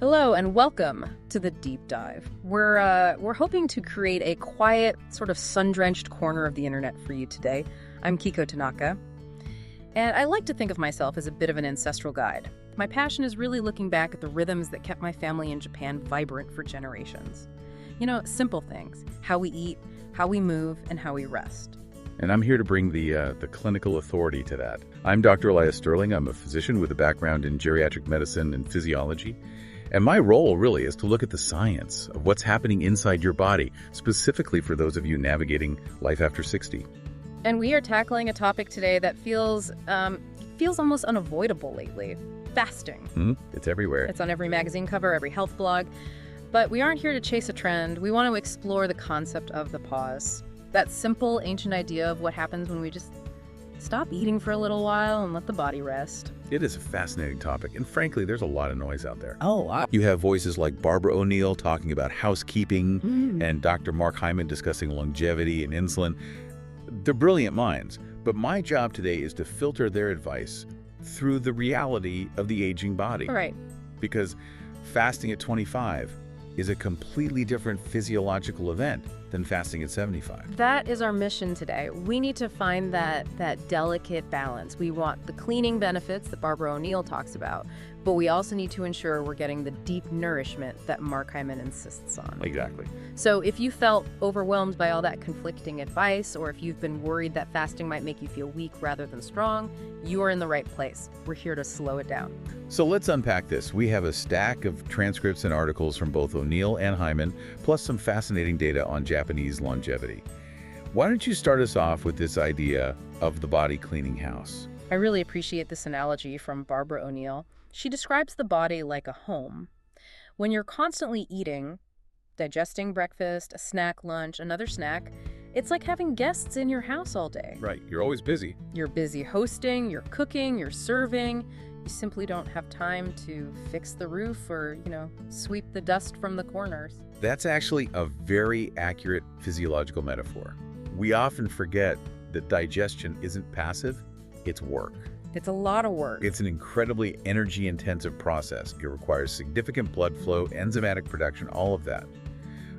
Hello and welcome to the Deep Dive. We're hoping to create a quiet, sort of sun-drenched corner of the internet for you today. I'm Kiko Tanaka, and I like to think of myself as a bit of an ancestral guide. My passion is really looking back at the rhythms that kept my family in Japan vibrant for generations. You know, simple things: how we eat, how we move, and how we rest. And I'm here to bring the clinical authority to that. I'm Dr. Elias Sterling. I'm a physician with a background in geriatric medicine and physiology. And my role really is to look at the science of what's happening inside your body, specifically for those of you navigating life after 60. And we are tackling a topic today that feels almost unavoidable lately: fasting. It's everywhere. It's on every magazine cover, every health blog. But we aren't here to chase a trend. We want to explore the concept of the pause. That simple, ancient idea of what happens when we just stop eating for a little while and let the body rest. It is a fascinating topic, and frankly, there's a lot of noise out there. Oh, wow. You have voices like Barbara O'Neill talking about housekeeping, and Dr. Mark Hyman discussing longevity and insulin. They're brilliant minds, but my job today is to filter their advice through the reality of the aging body. All right. Because fasting at 25 is a completely different physiological event than fasting at 75. That is our mission today. We need to find that delicate balance. We want the cleaning benefits that Barbara O'Neill talks about, but we also need to ensure we're getting the deep nourishment that Mark Hyman insists on. Exactly. So if you felt overwhelmed by all that conflicting advice, or if you've been worried that fasting might make you feel weak rather than strong, you are in the right place. We're here to slow it down. So let's unpack this. We have a stack of transcripts and articles from both O'Neill and Hyman, plus some fascinating data on Japanese longevity. Why don't you start us off with this idea of the body cleaning house? I really appreciate this analogy from Barbara O'Neill. She describes the body like a home. When you're constantly eating, digesting breakfast, a snack, lunch, another snack, it's like having guests in your house all day. Right, you're always busy. You're busy hosting, you're cooking, you're serving. You simply don't have time to fix the roof or, sweep the dust from the corners. That's actually a very accurate physiological metaphor. We often forget that digestion isn't passive, it's work. It's a lot of work. It's an incredibly energy-intensive process. It requires significant blood flow, enzymatic production, all of that.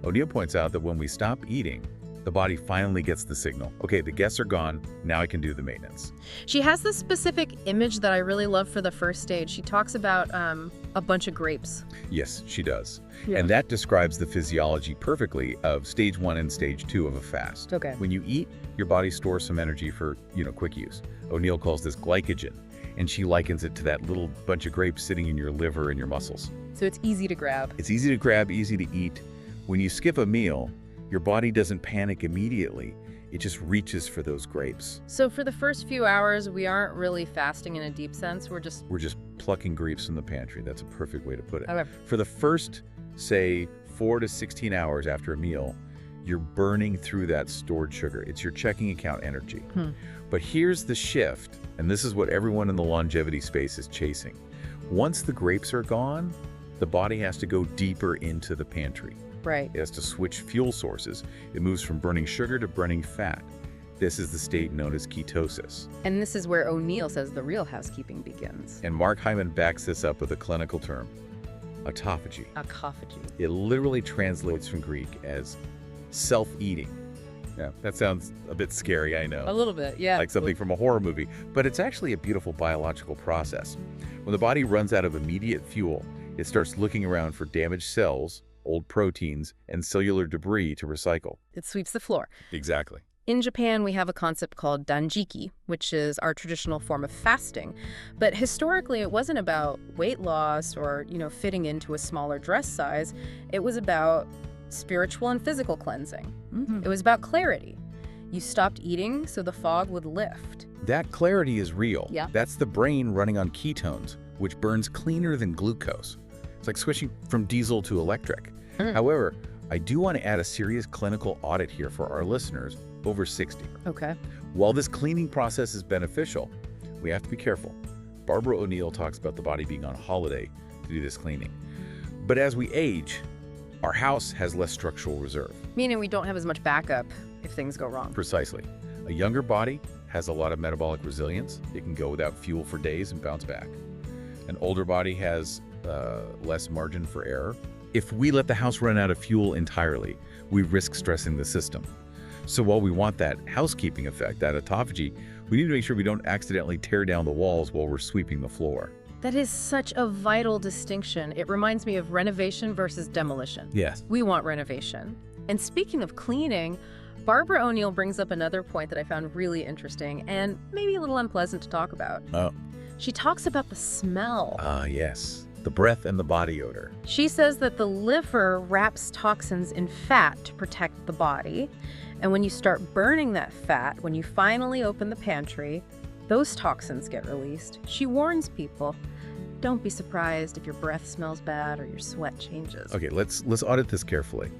O'Neill points out that when we stop eating, the body finally gets the signal. Okay, the guests are gone, now I can do the maintenance. She has this specific image that I really love for the first stage. She talks about a bunch of grapes. Yes, she does. Yeah. And that describes the physiology perfectly of stage 1 and stage 2 of a fast. Okay. When you eat, your body stores some energy for, quick use. O'Neill calls this glycogen, and she likens it to that little bunch of grapes sitting in your liver and your muscles. So it's easy to grab. It's easy to grab, easy to eat. When you skip a meal, your body doesn't panic immediately. It just reaches for those grapes. So for the first few hours, we aren't really fasting in a deep sense. We're just plucking grapes from the pantry. That's a perfect way to put it. Okay. For the first, say, 4 to 16 hours after a meal, you're burning through that stored sugar. It's your checking account energy. But here's the shift, and this is what everyone in the longevity space is chasing. Once the grapes are gone, the body has to go deeper into the pantry. Right. It has to switch fuel sources. It moves from burning sugar to burning fat. This is the state known as ketosis. And this is where O'Neill says the real housekeeping begins. And Mark Hyman backs this up with a clinical term: autophagy. Autophagy. It literally translates from Greek as self-eating. Yeah, that sounds a bit scary, I know. A little bit, yeah. Like something from a horror movie. But it's actually a beautiful biological process. When the body runs out of immediate fuel, it starts looking around for damaged cells, old proteins, and cellular debris to recycle. It sweeps the floor. Exactly. In Japan, we have a concept called danjiki, which is our traditional form of fasting. But historically, it wasn't about weight loss or, fitting into a smaller dress size. It was about spiritual and physical cleansing. It was about clarity. You stopped eating so the fog would lift. That clarity is real. Yeah. That's the brain running on ketones, which burns cleaner than glucose. It's like switching from diesel to electric. However, I do want to add a serious clinical audit here for our listeners over 60. Okay. While this cleaning process is beneficial, we have to be careful. Barbara O'Neill talks about the body being on holiday to do this cleaning. But as we age, our house has less structural reserve. Meaning we don't have as much backup if things go wrong. Precisely. A younger body has a lot of metabolic resilience. It can go without fuel for days and bounce back. An older body has less margin for error. If we let the house run out of fuel entirely, we risk stressing the system. So while we want that housekeeping effect, that autophagy, we need to make sure we don't accidentally tear down the walls while we're sweeping the floor. That is such a vital distinction. It reminds me of renovation versus demolition. Yes. We want renovation. And speaking of cleaning, Barbara O'Neill brings up another point that I found really interesting and maybe a little unpleasant to talk about. Oh. She talks about the smell. Yes. The breath and the body odor. She says that the liver wraps toxins in fat to protect the body. And when you start burning that fat, when you finally open the pantry, those toxins get released. She warns people, don't be surprised if your breath smells bad or your sweat changes. Okay, let's audit this carefully.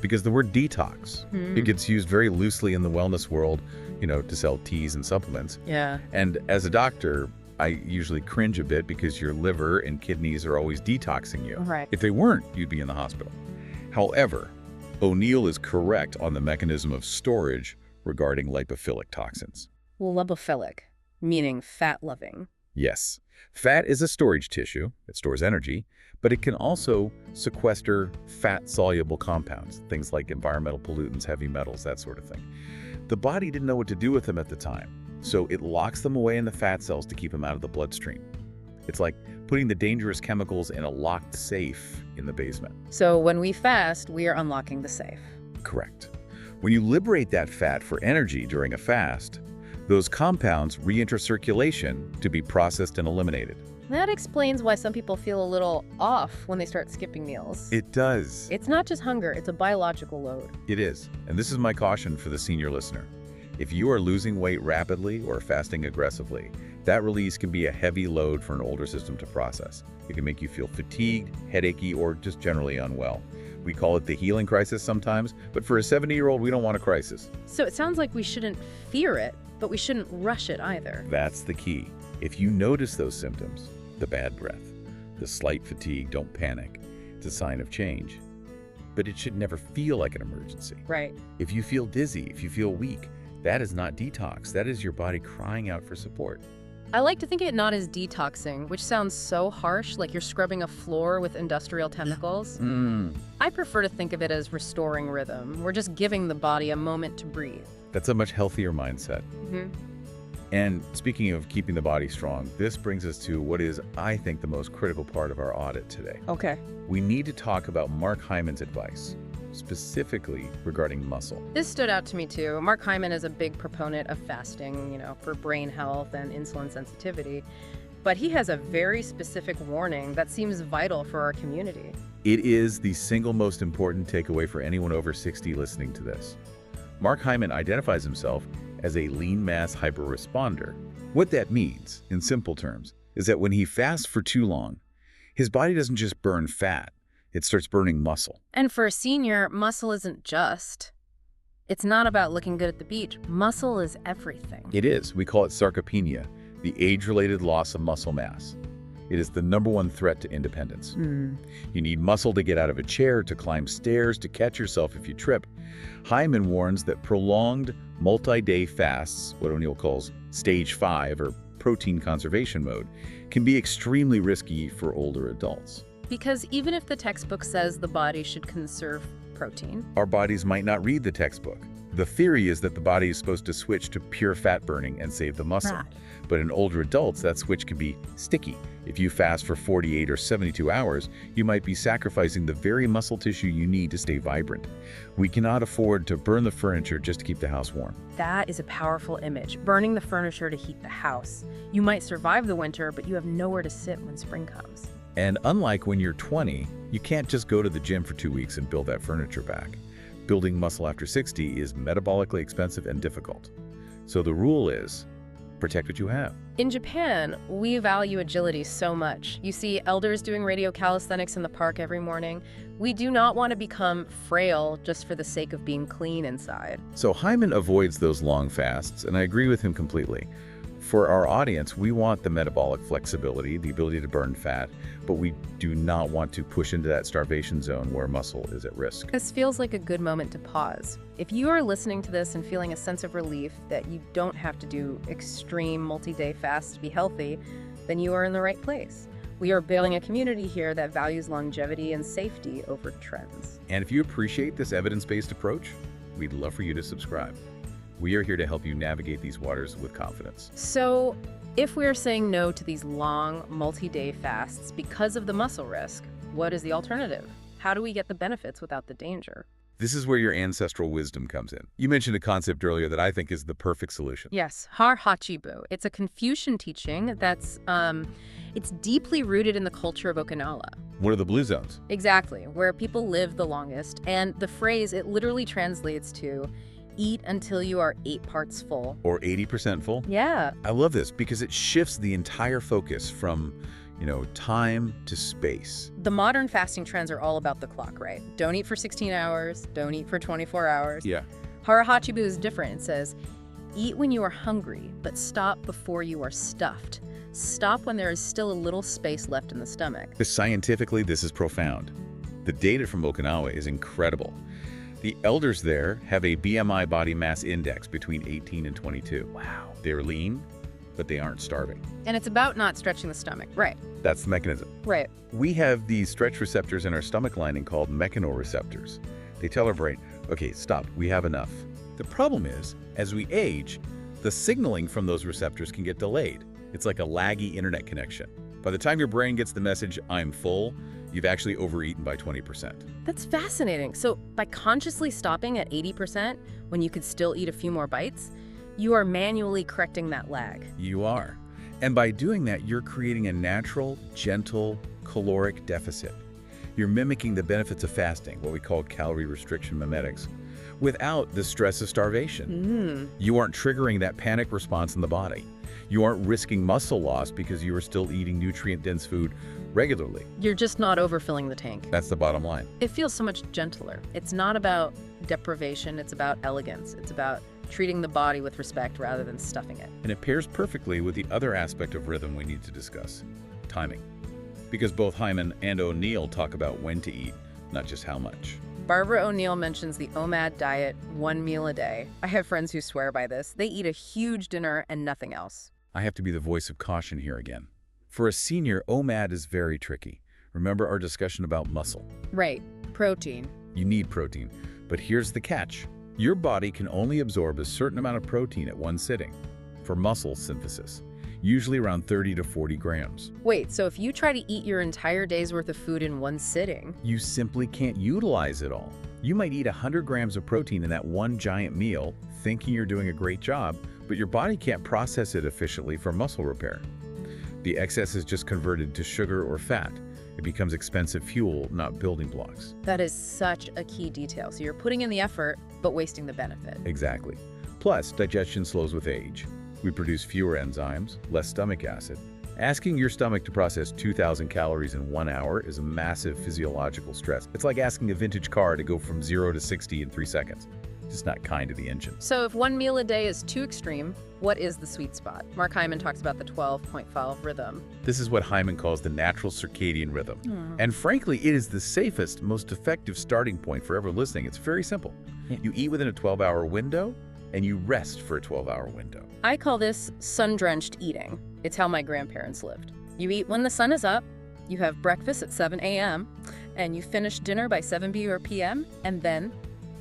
Because the word detox, it gets used very loosely in the wellness world, to sell teas and supplements. Yeah. And as a doctor, I usually cringe a bit because your liver and kidneys are always detoxing you. Right. If they weren't, you'd be in the hospital. However, O'Neill is correct on the mechanism of storage regarding lipophilic toxins. Lipophilic, meaning fat-loving. Yes. Fat is a storage tissue. It stores energy, but it can also sequester fat-soluble compounds, things like environmental pollutants, heavy metals, that sort of thing. The body didn't know what to do with them at the time, so it locks them away in the fat cells to keep them out of the bloodstream. It's like putting the dangerous chemicals in a locked safe in the basement. So when we fast, we are unlocking the safe. Correct. When you liberate that fat for energy during a fast, those compounds re-enter circulation to be processed and eliminated. That explains why some people feel a little off when they start skipping meals. It does. It's not just hunger, it's a biological load. It is. And this is my caution for the senior listener. If you are losing weight rapidly or fasting aggressively, that release can be a heavy load for an older system to process. It can make you feel fatigued, headachy, or just generally unwell. We call it the healing crisis sometimes, but for a 70-year-old, we don't want a crisis. So it sounds like we shouldn't fear it, but we shouldn't rush it either. That's the key. If you notice those symptoms, the bad breath, the slight fatigue, don't panic. It's a sign of change. But it should never feel like an emergency. Right. If you feel dizzy, if you feel weak, that is not detox. That is your body crying out for support. I like to think of it not as detoxing, which sounds so harsh, like you're scrubbing a floor with industrial chemicals. I prefer to think of it as restoring rhythm. We're just giving the body a moment to breathe. That's a much healthier mindset. And speaking of keeping the body strong, this brings us to what is, I think, the most critical part of our audit today. Okay. We need to talk about Mark Hyman's advice, specifically regarding muscle. This stood out to me too. Mark Hyman is a big proponent of fasting, for brain health and insulin sensitivity. But he has a very specific warning that seems vital for our community. It is the single most important takeaway for anyone over 60 listening to this. Mark Hyman identifies himself as a lean mass hyperresponder. What that means, in simple terms, is that when he fasts for too long, his body doesn't just burn fat, it starts burning muscle. And for a senior, muscle isn't just. It's not about looking good at the beach. Muscle is everything. It is. We call it sarcopenia, the age-related loss of muscle mass. It is the #1 threat to independence. You need muscle to get out of a chair, to climb stairs, to catch yourself if you trip. Hyman warns that prolonged multi-day fasts, what O'Neill calls stage 5 or protein conservation mode, can be extremely risky for older adults. Because even if the textbook says the body should conserve protein, our bodies might not read the textbook. The theory is that the body is supposed to switch to pure fat burning and save the muscle. Right. But in older adults, that switch can be sticky. If you fast for 48 or 72 hours, you might be sacrificing the very muscle tissue you need to stay vibrant. We cannot afford to burn the furniture just to keep the house warm. that is a powerful image. Burning the furniture to heat the house. You might survive the winter, but you have nowhere to sit when spring comes. And unlike when you're 20, you can't just go to the gym for 2 weeks and build that furniture back. Building muscle after 60 is metabolically expensive and difficult. So the rule is, protect what you have. In Japan, we value agility so much. You see elders doing radio calisthenics in the park every morning. We do not want to become frail just for the sake of being clean inside. So Hyman avoids those long fasts, and I agree with him completely. For our audience, we want the metabolic flexibility, the ability to burn fat, but we do not want to push into that starvation zone where muscle is at risk. This feels like a good moment to pause. If you are listening to this and feeling a sense of relief that you don't have to do extreme multi-day fasts to be healthy, then you are in the right place. We are building a community here that values longevity and safety over trends. And if you appreciate this evidence-based approach, we'd love for you to subscribe. We are here to help you navigate these waters with confidence. So, if we are saying no to these long, multi-day fasts because of the muscle risk, what is the alternative? How do we get the benefits without the danger? This is where your ancestral wisdom comes in. You mentioned a concept earlier that I think is the perfect solution. Yes, Hara Hachi Bu. It's a Confucian teaching that's it's deeply rooted in the culture of Okinawa. One of the blue zones. Exactly, where people live the longest. And the phrase, it literally translates to eat until you are 8 parts full. Or 80% full. Yeah. I love this because it shifts the entire focus from, time to space. The modern fasting trends are all about the clock, right? Don't eat for 16 hours, don't eat for 24 hours. Yeah. Hara Hachi Bu is different. It says, eat when you are hungry, but stop before you are stuffed. Stop when there is still a little space left in the stomach. Scientifically, this is profound. The data from Okinawa is incredible. The elders there have a BMI body mass index between 18 and 22. Wow. They're lean, but they aren't starving. And it's about not stretching the stomach. Right. That's the mechanism. Right. We have these stretch receptors in our stomach lining called mechanoreceptors. They tell our brain, okay, stop, we have enough. The problem is, as we age, the signaling from those receptors can get delayed. It's like a laggy internet connection. By the time your brain gets the message, I'm full, you've actually overeaten by 20%. That's fascinating. So by consciously stopping at 80% when you could still eat a few more bites, you are manually correcting that lag. You are. And by doing that, you're creating a natural, gentle, caloric deficit. You're mimicking the benefits of fasting, what we call calorie restriction mimetics, without the stress of starvation. You aren't triggering that panic response in the body. You aren't risking muscle loss because you are still eating nutrient-dense food regularly. You're just not overfilling the tank. That's the bottom line. It feels so much gentler. It's not about deprivation, it's about elegance. It's about treating the body with respect rather than stuffing it. And it pairs perfectly with the other aspect of rhythm we need to discuss, timing. Because both Hyman and O'Neill talk about when to eat, not just how much. Barbara O'Neill mentions the OMAD diet, 1 meal a day. I have friends who swear by this. They eat a huge dinner and nothing else. I have to be the voice of caution here again. For a senior, OMAD is very tricky. Remember our discussion about muscle? Right. Protein. You need protein. But here's the catch. Your body can only absorb a certain amount of protein at one sitting for muscle synthesis, usually around 30 to 40 grams. Wait, so if you try to eat your entire day's worth of food in one sitting, you simply can't utilize it all. You might eat 100 grams of protein in that one giant meal, thinking you're doing a great job, but your body can't process it efficiently for muscle repair. The excess is just converted to sugar or fat. It becomes expensive fuel, not building blocks. That is such a key detail. So you're putting in the effort, but wasting the benefit. Exactly. Plus, digestion slows with age. We produce fewer enzymes, less stomach acid. Asking your stomach to process 2,000 calories in 1 hour is a massive physiological stress. It's like asking a vintage car to go from 0 to 60 in 3 seconds. Just not kind to the engine. So if 1 meal a day is too extreme, what is the sweet spot? Mark Hyman talks about the 12.5 rhythm. This is what Hyman calls the natural circadian rhythm. And frankly, it is the safest, most effective starting point for ever listening. It's very simple. You eat within a 12-hour window, and you rest for a 12-hour window. I call this sun-drenched eating. It's how my grandparents lived. You eat when the sun is up, you have breakfast at 7 a.m., and you finish dinner by 7 p.m., and then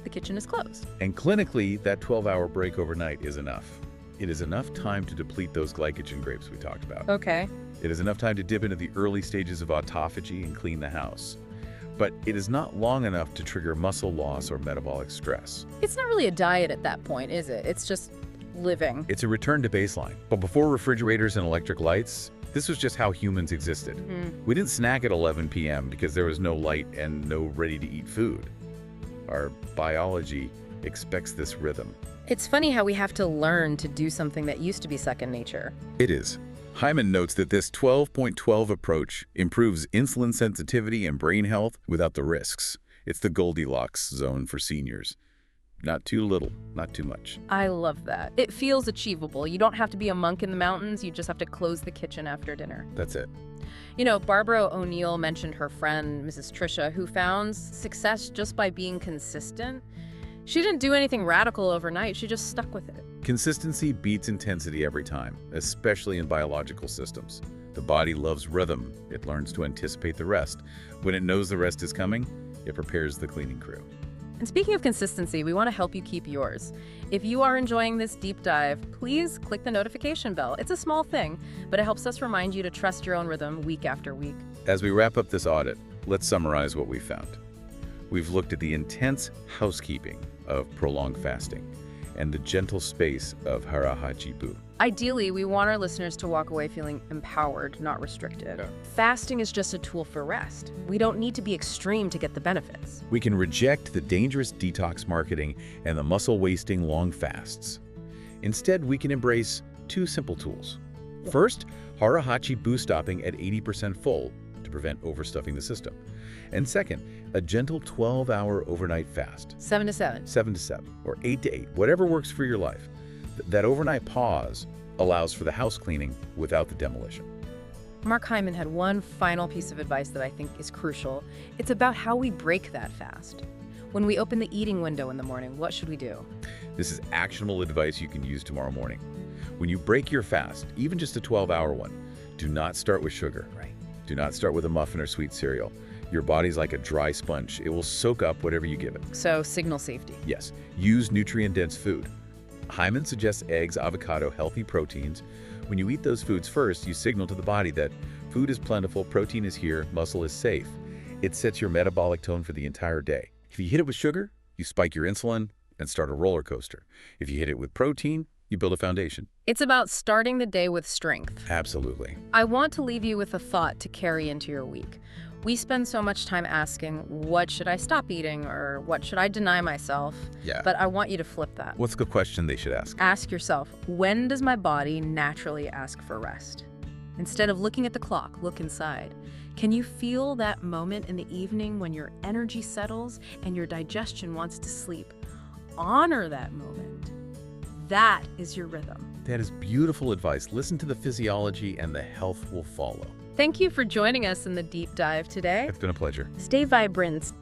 the kitchen is closed. And clinically, that 12-hour break overnight is enough. It is enough time to deplete those glycogen grapes we talked about. Okay. It is enough time to dip into the early stages of autophagy and clean the house. But it is not long enough to trigger muscle loss or metabolic stress. It's not really a diet at that point, is it? It's just living. It's a return to baseline. But before refrigerators and electric lights, this was just how humans existed. We didn't snack at 11 p.m. because there was no light and no ready-to-eat food. Our biology expects this rhythm. It's funny how we have to learn to do something that used to be second nature. It is. Hyman notes that this 12.12 approach improves insulin sensitivity and brain health without the risks. It's the Goldilocks zone for seniors. Not too little, not too much. I love that. It feels achievable. You don't have to be a monk in the mountains. You just have to close the kitchen after dinner. That's it. You know, Barbara O'Neill mentioned her friend, Mrs. Trisha, who found success just by being consistent. She didn't do anything radical overnight. She just stuck with it. Consistency beats intensity every time, especially in biological systems. The body loves rhythm. It learns to anticipate the rest. When it knows the rest is coming, it prepares the cleaning crew. And speaking of consistency, we want to help you keep yours. If you are enjoying this deep dive, please click the notification bell. It's a small thing, but it helps us remind you to trust your own rhythm week after week. As we wrap up this audit, let's summarize what we found. We've looked at the intense housekeeping of prolonged fasting and the gentle space of Hara Hachi Bu. Ideally, we want our listeners to walk away feeling empowered, not restricted. Yeah. Fasting is just a tool for rest. We don't need to be extreme to get the benefits. We can reject the dangerous detox marketing and the muscle-wasting long fasts. Instead, we can embrace two simple tools. First, Hara Hachi Bu stopping at 80% full to prevent overstuffing the system. And second, a gentle 12-hour overnight fast. 7 to 7. 7 to 7, or 8 to 8, whatever works for your life. That overnight pause allows for the house cleaning without the demolition. Mark Hyman had one final piece of advice that I think is crucial. It's about how we break that fast. When we open the eating window in the morning, what should we do? This is actionable advice you can use tomorrow morning. When you break your fast, even just a 12-hour one, do not start with sugar. Right. Do not start with a muffin or sweet cereal. Your body's like a dry sponge. It will soak up whatever you give it. So, signal safety. Yes. Use nutrient-dense food. Hyman suggests eggs, avocado, healthy proteins. When you eat those foods first, you signal to the body that food is plentiful, protein is here, muscle is safe. It sets your metabolic tone for the entire day. If you hit it with sugar, you spike your insulin and start a roller coaster. If you hit it with protein, you build a foundation. It's about starting the day with strength. Absolutely. I want to leave you with a thought to carry into your week. We spend so much time asking, what should I stop eating, or what should I deny myself? Yeah. But I want you to flip that. What's the question they should ask? Ask yourself, when does my body naturally ask for rest? Instead of looking at the clock, look inside. Can you feel that moment in the evening when your energy settles and your digestion wants to sleep? Honor that moment. That is your rhythm. That is beautiful advice. Listen to the physiology and the health will follow. Thank you for joining us in the deep dive today. It's been a pleasure. Stay vibrant,